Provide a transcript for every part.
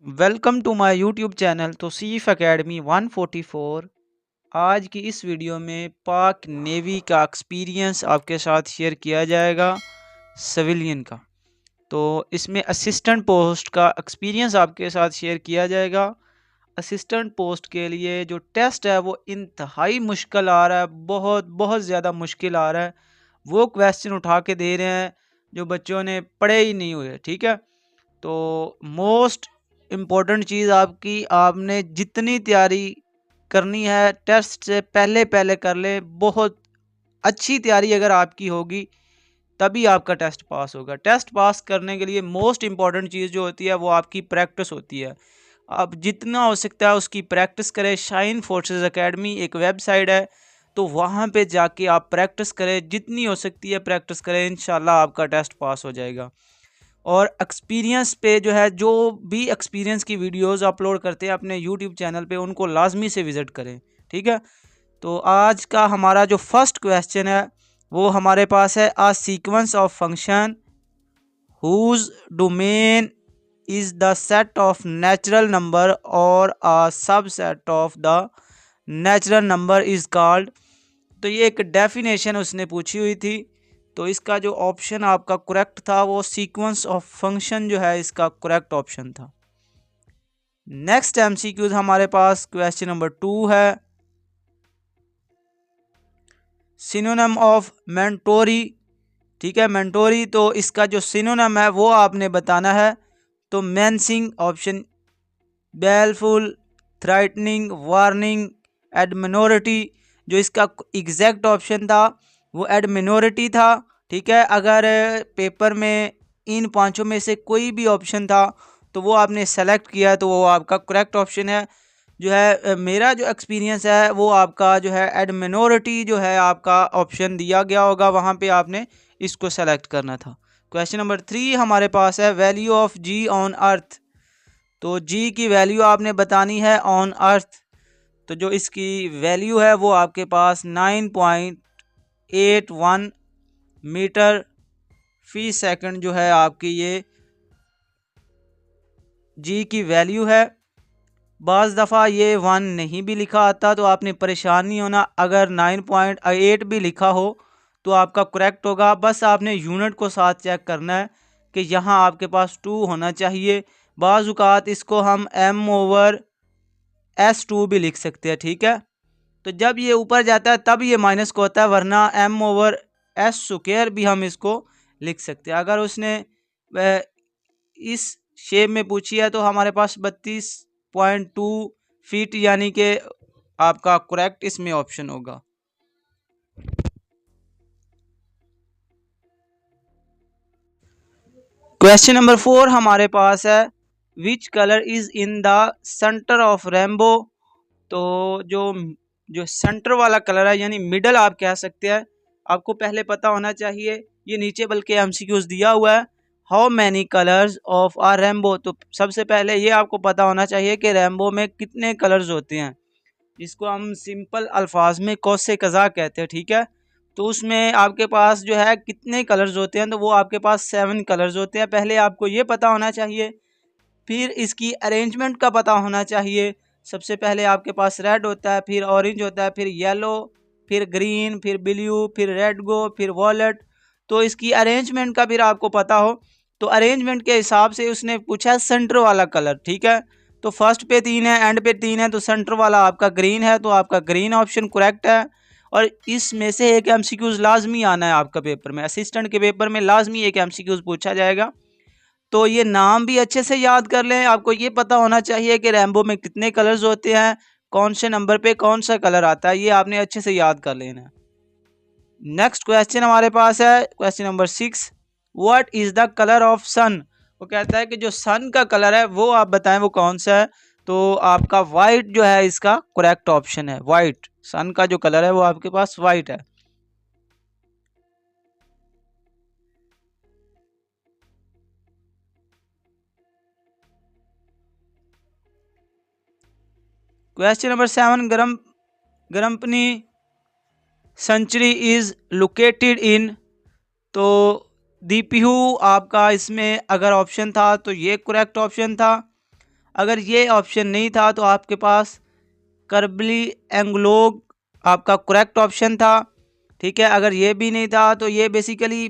Welcome to my YouTube channel तो सीफ academy 144। आज की इस वीडियो में पाक नेवी का एक्सपीरियंस आपके साथ शेयर किया जाएगा सिविलियन का। तो इसमें असिस्टेंट पोस्ट का एक्सपीरियंस आपके साथ शेयर किया जाएगा। असिस्टेंट पोस्ट के लिए जो टेस्ट है वो इंतहाई मुश्किल आ रहा है, बहुत बहुत ज़्यादा मुश्किल आ रहा है। वो क्वेश्चन उठा के दे रहे हैं जो बच्चों ने पढ़े ही नहीं हुए। ठीक है, तो मोस्ट इम्पोर्टेंट चीज़ आपकी, आपने जितनी तैयारी करनी है टेस्ट से पहले पहले कर ले। बहुत अच्छी तैयारी अगर आपकी होगी तभी आपका टेस्ट पास होगा। टेस्ट पास करने के लिए मोस्ट इम्पॉर्टेंट चीज़ जो होती है वो आपकी प्रैक्टिस होती है। आप जितना हो सकता है उसकी प्रैक्टिस करें। शाइन फोर्सेस एकेडमी एक वेबसाइट है, तो वहाँ पे जाके आप प्रैक्टिस करें, जितनी हो सकती है प्रैक्टिस करें, इंशाल्लाह आपका टेस्ट पास हो जाएगा। और एक्सपीरियंस पे जो है, जो भी एक्सपीरियंस की वीडियोस अपलोड करते हैं अपने यूट्यूब चैनल पे, उनको लाजमी से विज़िट करें। ठीक है, तो आज का हमारा जो फर्स्ट क्वेश्चन है वो हमारे पास है, a sequence of function whose domain is the set of natural number और a subset of the natural number is called. तो ये एक डेफिनेशन उसने पूछी हुई थी। तो इसका जो ऑप्शन आपका करेक्ट था वो सीक्वेंस ऑफ फंक्शन जो है इसका करेक्ट ऑप्शन था। नेक्स्ट एमसीक्यूज हमारे पास क्वेश्चन नंबर 2 है, सिनोनिम ऑफ मेंटोरी। ठीक है, मेंटोरी, तो इसका जो सिनोनिम है वो आपने बताना है। तो मेंसिंग ऑप्शन, बेलफुल, थ्राइटनिंग, वार्निंग, एडमिनोरिटी। जो इसका एग्जैक्ट ऑप्शन था वो एडमिनोरिटी था। ठीक है, अगर पेपर में इन पांचों में से कोई भी ऑप्शन था तो वो आपने सेलेक्ट किया तो वो आपका करेक्ट ऑप्शन है। जो है मेरा जो एक्सपीरियंस है वो आपका जो है एडमिनोरिटी जो है आपका ऑप्शन दिया गया होगा, वहाँ पे आपने इसको सेलेक्ट करना था। क्वेश्चन नंबर 3 हमारे पास है, value of G on earth. तो जी की वैल्यू आपने बतानी है ऑन अर्थ। तो जो इसकी वैल्यू है वो आपके पास 9.81 मीटर फी सेकंड जो है आपकी ये जी की वैल्यू है। बाज़ दफ़ा ये 1 नहीं भी लिखा आता तो आपने परेशान नहीं होना। अगर 9.8 भी लिखा हो तो आपका करेक्ट होगा। बस आपने यूनिट को साथ चेक करना है कि यहाँ आपके पास 2 होना चाहिए। बाज़ औक़ात इसको हम M/S2 भी लिख सकते हैं। ठीक है, तो जब ये ऊपर जाता है तब ये माइनस को होता है, वरना M/S² भी हम इसको लिख सकते हैं। अगर उसने इस शेप में पूछी है तो हमारे पास 32.2 फीट यानी कि आपका करेक्ट इसमें ऑप्शन होगा। क्वेश्चन नंबर 4 हमारे पास है, which colour is in the centre of rainbow. तो जो जो सेंटर वाला कलर है यानी मिडल आप कह सकते हैं, आपको पहले पता होना चाहिए। ये नीचे बल्कि एमसीक्यूज दिया हुआ है, how many colours of a rainbow. तो सबसे पहले ये आपको पता होना चाहिए कि रेनबो में कितने कलर्स होते हैं, जिसको हम सिंपल अल्फाज में कौसे कज़ा कहते हैं। ठीक है, तो उसमें आपके पास जो है कितने कलर्स होते हैं, तो वो आपके पास 7 कलर्स होते हैं। पहले आपको ये पता होना चाहिए, फिर इसकी अरेंजमेंट का पता होना चाहिए। सबसे पहले आपके पास रेड होता है, फिर ऑरेंज होता है, फिर येलो, फिर ग्रीन, फिर ब्लू, फिर रेड गो, फिर वॉलेट। तो इसकी अरेंजमेंट का फिर आपको पता हो। तो अरेंजमेंट के हिसाब से उसने पूछा सेंटर वाला कलर। ठीक है, तो फर्स्ट पे 3 है, एंड पे 3 है, तो सेंटर वाला आपका ग्रीन है, तो आपका ग्रीन ऑप्शन करेक्ट है। और इसमें से एक एमसीक्यूज लाजमी आना है आपका पेपर में, असिस्टेंट के पेपर में लाजमी एक एमसीक्यूज पूछा जाएगा। तो ये नाम भी अच्छे से याद कर लें। आपको ये पता होना चाहिए कि रैम्बो में कितने कलर्स होते हैं, कौन से नंबर पे कौन सा कलर आता है, ये आपने अच्छे से याद कर लेना। नेक्स्ट क्वेश्चन हमारे पास है question number 6, what is the colour of sun. वो कहता है कि जो सन का कलर है वो आप बताएं वो कौन सा है। तो आपका वाइट जो है इसका करेक्ट ऑप्शन है। वाइट, सन का जो कलर है वो आपके पास वाइट है। Question number 7, Garampani sanctuary is located in. तो दीपिहू आपका इसमें अगर ऑप्शन था तो ये करेक्ट ऑप्शन था। अगर ये ऑप्शन नहीं था तो आपके पास करबली एंग्लोग आपका करेक्ट ऑप्शन था। ठीक है, अगर ये भी नहीं था तो ये बेसिकली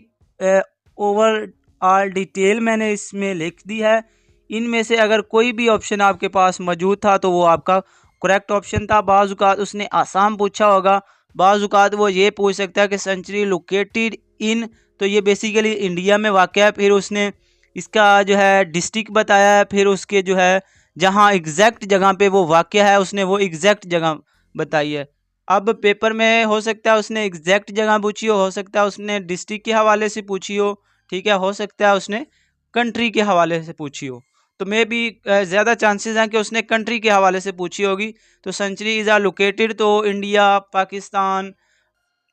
ओवर ऑल डिटेल मैंने इसमें लिख दी है। इनमें से अगर कोई भी ऑप्शन आपके पास मौजूद था तो वो आपका करेक्ट ऑप्शन था। बाज़ उसने आसाम पूछा होगा, बाज़ वो ये पूछ सकता है कि सेंचुरी लोकेटेड इन, तो ये बेसिकली इंडिया में वाक़या है। फिर उसने इसका जो है डिस्ट्रिक्ट बताया है, फिर उसके जो है जहाँ एग्जैक्ट जगह पे वो वाक़या है उसने वो एग्जैक्ट जगह बताई है। अब पेपर में हो सकता है उसने एग्जैक्ट जगह पूछी हो सकता है उसने डिस्ट्रिक्ट के हवाले से पूछी हो, ठीक है, हो सकता है उसने कंट्री के हवाले से पूछी हो। तो मे बी ज़्यादा चांसेस हैं कि उसने कंट्री के हवाले से पूछी होगी। तो सेंचुरी इज़ आर लोकेटेड, तो इंडिया, पाकिस्तान,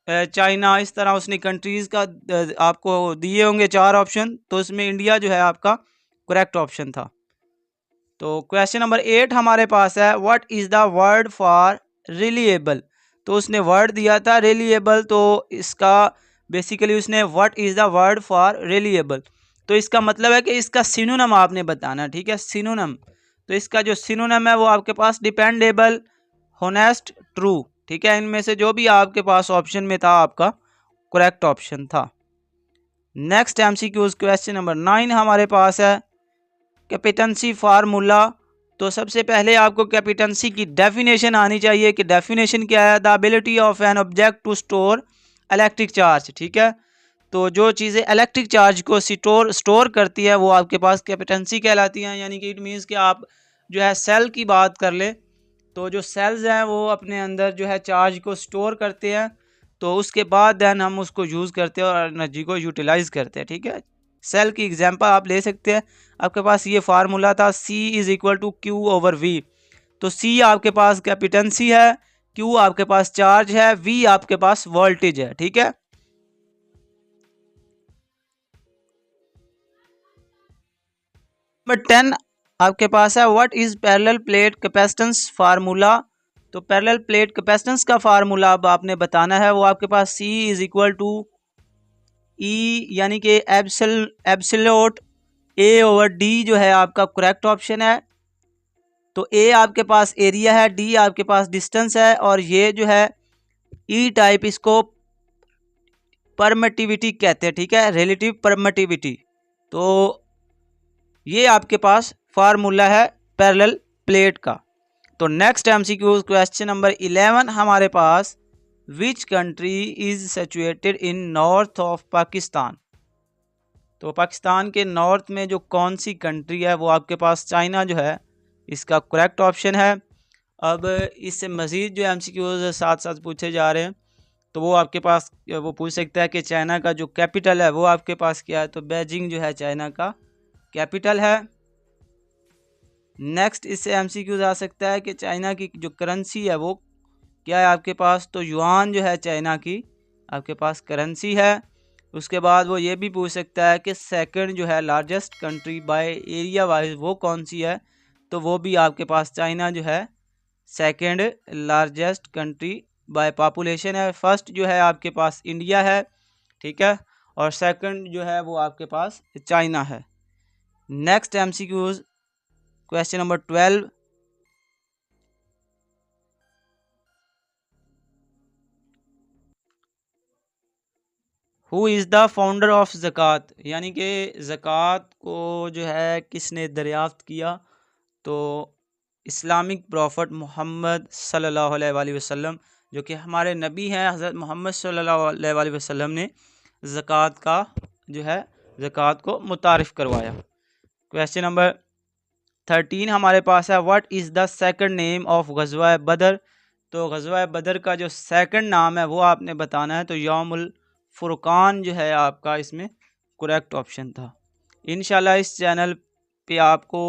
चाइना, इस तरह उसने कंट्रीज़ का आपको दिए होंगे 4 ऑप्शन, तो इसमें इंडिया जो है आपका करेक्ट ऑप्शन था। तो क्वेश्चन नंबर 8 हमारे पास है, what is the word for reliable. तो उसने वर्ड दिया था रिलिएबल, तो इसका बेसिकली उसने what is the word for reliable, तो इसका मतलब है कि इसका सिनोनिम आपने बताना, ठीक है, सिनोनिम। तो इसका जो सिनोनिम है वो आपके पास डिपेंडेबल, होनेस्ट, ट्रू, ठीक है, इनमें से जो भी आपके पास ऑप्शन में था आपका करेक्ट ऑप्शन था। नेक्स्ट एमसीक्यूज क्वेश्चन नंबर 9 हमारे पास है, कैपिटेंसी फार्मूला। तो सबसे पहले आपको कैपिटेंसी की डेफिनेशन आनी चाहिए कि डेफिनेशन क्या है। The ability of an object to store electric charge, ठीक है, तो जो चीज़ें इलेक्ट्रिक चार्ज को स्टोर करती है वो आपके पास कैपिटेंसी कहलाती हैं। यानी कि इट मीन्स कि आप जो है सेल की बात कर ले, तो जो सेल्स हैं वो अपने अंदर जो है चार्ज को स्टोर करते हैं, तो उसके बाद देन हम उसको यूज़ करते हैं और एनर्जी को यूटिलाइज़ करते हैं, ठीक है। सेल की एग्जांपल आप ले सकते हैं। आपके पास ये फार्मूला था C is equal to Q over V, तो C आपके पास कैपिटेंसी है, Q आपके पास चार्ज है, V आपके पास वोल्टेज है, ठीक है। नंबर 10 आपके पास है, what is parallel plate capacitance formula. तो पैरेलल प्लेट कैपेसिटेंस का फार्मूला अब आपने बताना है, वो आपके पास C is equal to E यानी कि एब्सोल्यूट A ओवर D जो है आपका करेक्ट ऑप्शन है। तो A आपके पास एरिया है, D आपके पास डिस्टेंस है, और ये जो है E टाइप इसको परमिटिविटी कहते हैं, ठीक है, रिलेटिव परमिटिविटी। तो ये आपके पास फार्मूला है पैरेलल प्लेट का। तो नेक्स्ट एमसीक्यू क्वेश्चन नंबर 11 हमारे पास, which country is situated in north of Pakistan. तो पाकिस्तान के नॉर्थ में जो कौन सी कंट्री है वो आपके पास चाइना जो है इसका करेक्ट ऑप्शन है। अब इससे मज़ीद जो एमसीक्यूज साथ साथ पूछे जा रहे हैं, तो वो आपके पास वो पूछ सकता है कि चाइना का जो कैपिटल है वो आपके पास क्या है। तो बीजिंग जो है चाइना का कैपिटल है। नेक्स्ट इससे एमसीक्यूज आ सकता है कि चाइना की जो करेंसी है वो क्या है आपके पास। तो युआन जो है चाइना की आपके पास करेंसी है। उसके बाद वो ये भी पूछ सकता है कि सेकंड जो है largest country by area wise वो कौन सी है। तो वो भी आपके पास चाइना जो है second largest country by population है। फर्स्ट जो है आपके पास इंडिया है, ठीक है, और सेकंड जो है वो आपके पास चाइना है। Next MCQs question number 12, who is the founder of ज़कात, यानी कि ज़कात को जो है किसने दरियाफ्त किया। तो इस्लामिक प्रॉफिट मोहम्मद सल्लल्लाहु अलैहि वसल्लम, जो कि हमारे नबी हैं हज़रत मोहम्मद सल्लल्लाहु अलैहि वसल्लम ने ज़कात का जो है ज़कात को मुतारिफ़ करवाया। क्वेश्चन नंबर 13 हमारे पास है, what is the second name of गज़वा बदर। तो गज़वा बदर का जो सेकंड नाम है वो आपने बताना है। तो यौमुल फुरकान जो है आपका इसमें करेक्ट ऑप्शन था। इंशाल्लाह इस चैनल पे आपको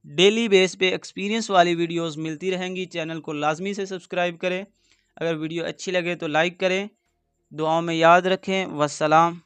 डेली बेस पे एक्सपीरियंस वाली वीडियोस मिलती रहेंगी। चैनल को लाजमी से सब्सक्राइब करें। अगर वीडियो अच्छी लगे तो लाइक करें। दुआओं में याद रखें। वस्सलाम।